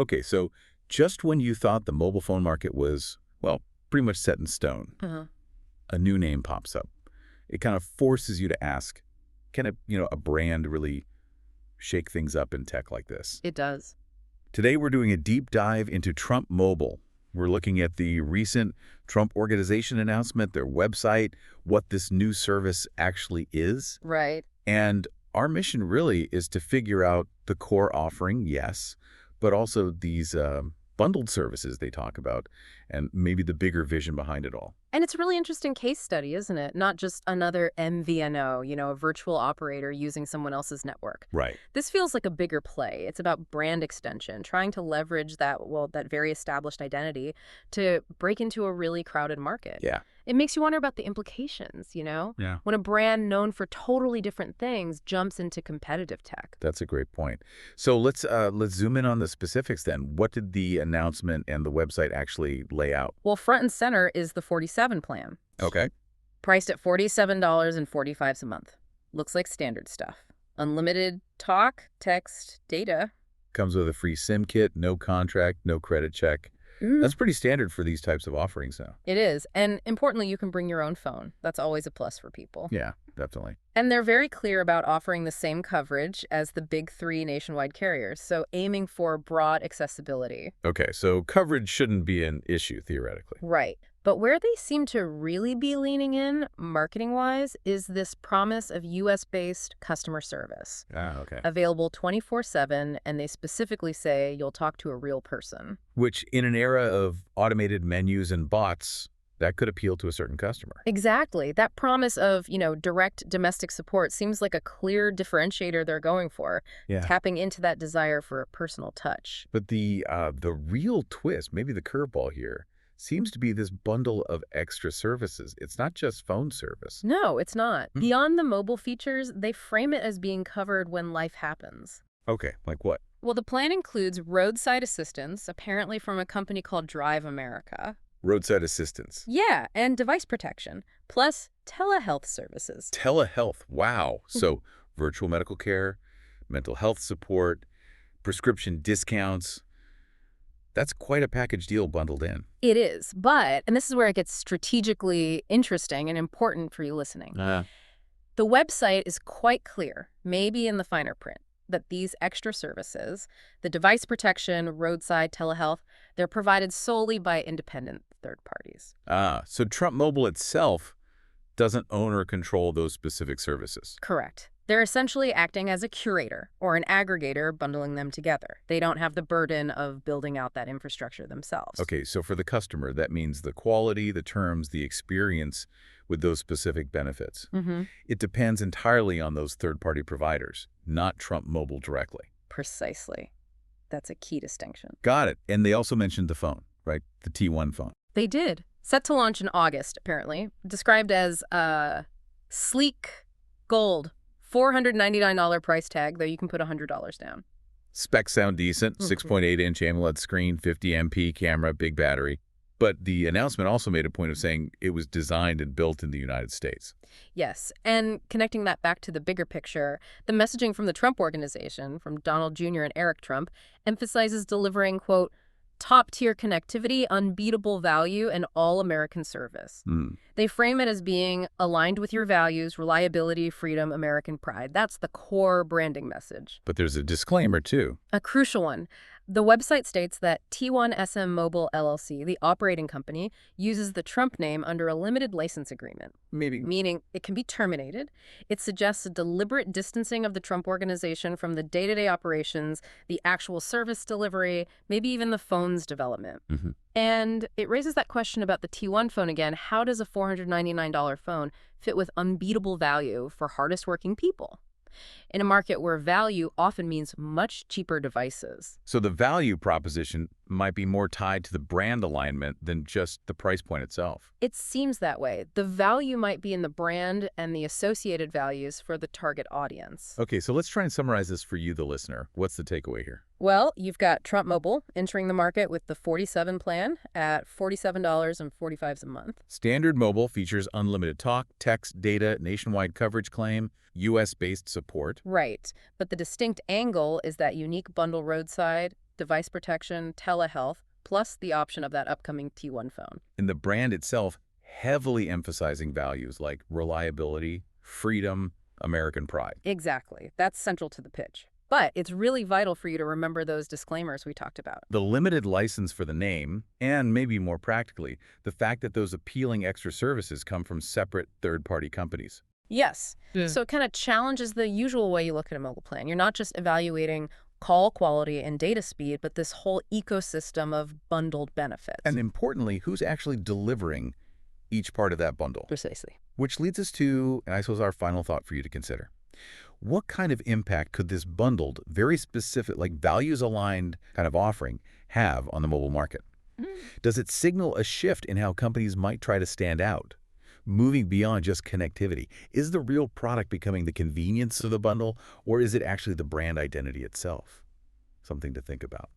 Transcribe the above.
Okay, so just when you thought the mobile phone market was, well, pretty much set in stone, Uh-huh. a new name pops up. It kind of forces you to ask, can a brand really shake things up in tech like this? It does. Today, we're doing a deep dive into Trump Mobile. We're looking at the recent Trump Organization announcement, their website, what this new service actually is. Right. And our mission really is to figure out the core offering, yes, but also these bundled services they talk about and maybe the bigger vision behind it all. And it's a really interesting case study, isn't it? Not just another MVNO, a virtual operator using someone else's network. Right. This feels like a bigger play. It's about brand extension, trying to leverage that very established identity to break into a really crowded market. Yeah. It makes you wonder about the implications. Yeah. When a brand known for totally different things jumps into competitive tech. That's a great point. So let's zoom in on the specifics then. What did the announcement and the website actually lay out? Well, front and center is the 47 plan, Okay. priced at $47.45 a month. Looks like standard stuff. Unlimited talk, text, data. Comes with a free SIM kit, no contract, no credit check. That's pretty standard for these types of offerings now. It is. And importantly, you can bring your own phone. That's always a plus for people. Yeah, definitely. And they're very clear about offering the same coverage as the big three nationwide carriers, so aiming for broad accessibility. Okay, so coverage shouldn't be an issue theoretically. Right. But where they seem to really be leaning in, marketing-wise, is this promise of U.S.-based customer service. Ah, okay. Available 24/7, and they specifically say you'll talk to a real person. Which, in an era of automated menus and bots, that could appeal to a certain customer. Exactly. That promise of, direct domestic support seems like a clear differentiator they're going for, Yeah. tapping into that desire for a personal touch. But the real twist, maybe the curveball here, seems to be this bundle of extra services. It's not just phone service. No, it's not. Hmm. Beyond the mobile features, they frame it as being covered when life happens. Okay, like what? Well, the plan includes roadside assistance, apparently from a company called Drive America. Roadside assistance. Yeah, and device protection, plus telehealth services. Telehealth. Wow. So virtual medical care, mental health support, prescription discounts. That's quite a package deal bundled in. It is, but, and this is where it gets strategically interesting and important for you listening. The website is quite clear, maybe in the finer print, that these extra services, the device protection, roadside telehealth, they're provided solely by independent third parties. So Trump Mobile itself doesn't own or control those specific services. Correct. They're essentially acting as a curator or an aggregator, bundling them together. They don't have the burden of building out that infrastructure themselves. Okay, so for the customer, that means the quality, the terms, the experience with those specific benefits. It depends entirely on those third-party providers, not Trump Mobile directly. Precisely. That's a key distinction. Got it. And they also mentioned the phone, right? The T1 phone. They did. Set to launch in August, apparently. Described as sleek gold. $499 price tag, though you can put $100 down. Specs sound decent. 6.8-inch AMOLED screen, 50 MP camera, big battery. But the announcement also made a point of saying it was designed and built in the United States. Yes, and connecting that back to the bigger picture, the messaging from the Trump Organization, from Donald Jr. and Eric Trump, emphasizes delivering, quote, top-tier connectivity, unbeatable value, and all-American service. They frame it as being aligned with your values, reliability, freedom, American pride. That's the core branding message. But there's a disclaimer, too. A crucial one. The website states that T1SM Mobile LLC, the operating company, uses the Trump name under a limited license agreement. Meaning it can be terminated. It suggests a deliberate distancing of the Trump Organization from the day-to-day operations, the actual service delivery, maybe even the phone's development. And it raises that question about the T1 phone again. How does a $499 phone fit with unbeatable value for hardest working people? In a market where value often means much cheaper devices. So the value proposition might be more tied to the brand alignment than just the price point itself. It seems that way. The value might be in the brand and the associated values for the target audience. Okay, so let's try and summarize this for you, the listener. What's the takeaway here? Well, you've got Trump Mobile entering the market with the 47 plan at $47.45 a month. Standard Mobile features unlimited talk, text, data, nationwide coverage claim, U.S.-based support. Right. But the distinct angle is that unique bundle roadside device protection, telehealth, plus the option of that upcoming T1 phone. And the brand itself heavily emphasizing values like reliability, freedom, American pride. Exactly. That's central to the pitch. But it's really vital for you to remember those disclaimers we talked about. The limited license for the name, and maybe more practically, the fact that those appealing extra services come from separate third-party companies. Yes. Yeah. So it kind of challenges the usual way you look at a mobile plan. You're not just evaluating call quality and data speed, but this whole ecosystem of bundled benefits. And importantly, who's actually delivering each part of that bundle? Precisely. Which leads us to, and I suppose our final thought for you to consider. What kind of impact could this bundled, very specific, like values-aligned kind of offering have on the mobile market? Does it signal a shift in how companies might try to stand out? Moving beyond just connectivity, is the real product becoming the convenience of the bundle, or is it actually the brand identity itself? Something to think about.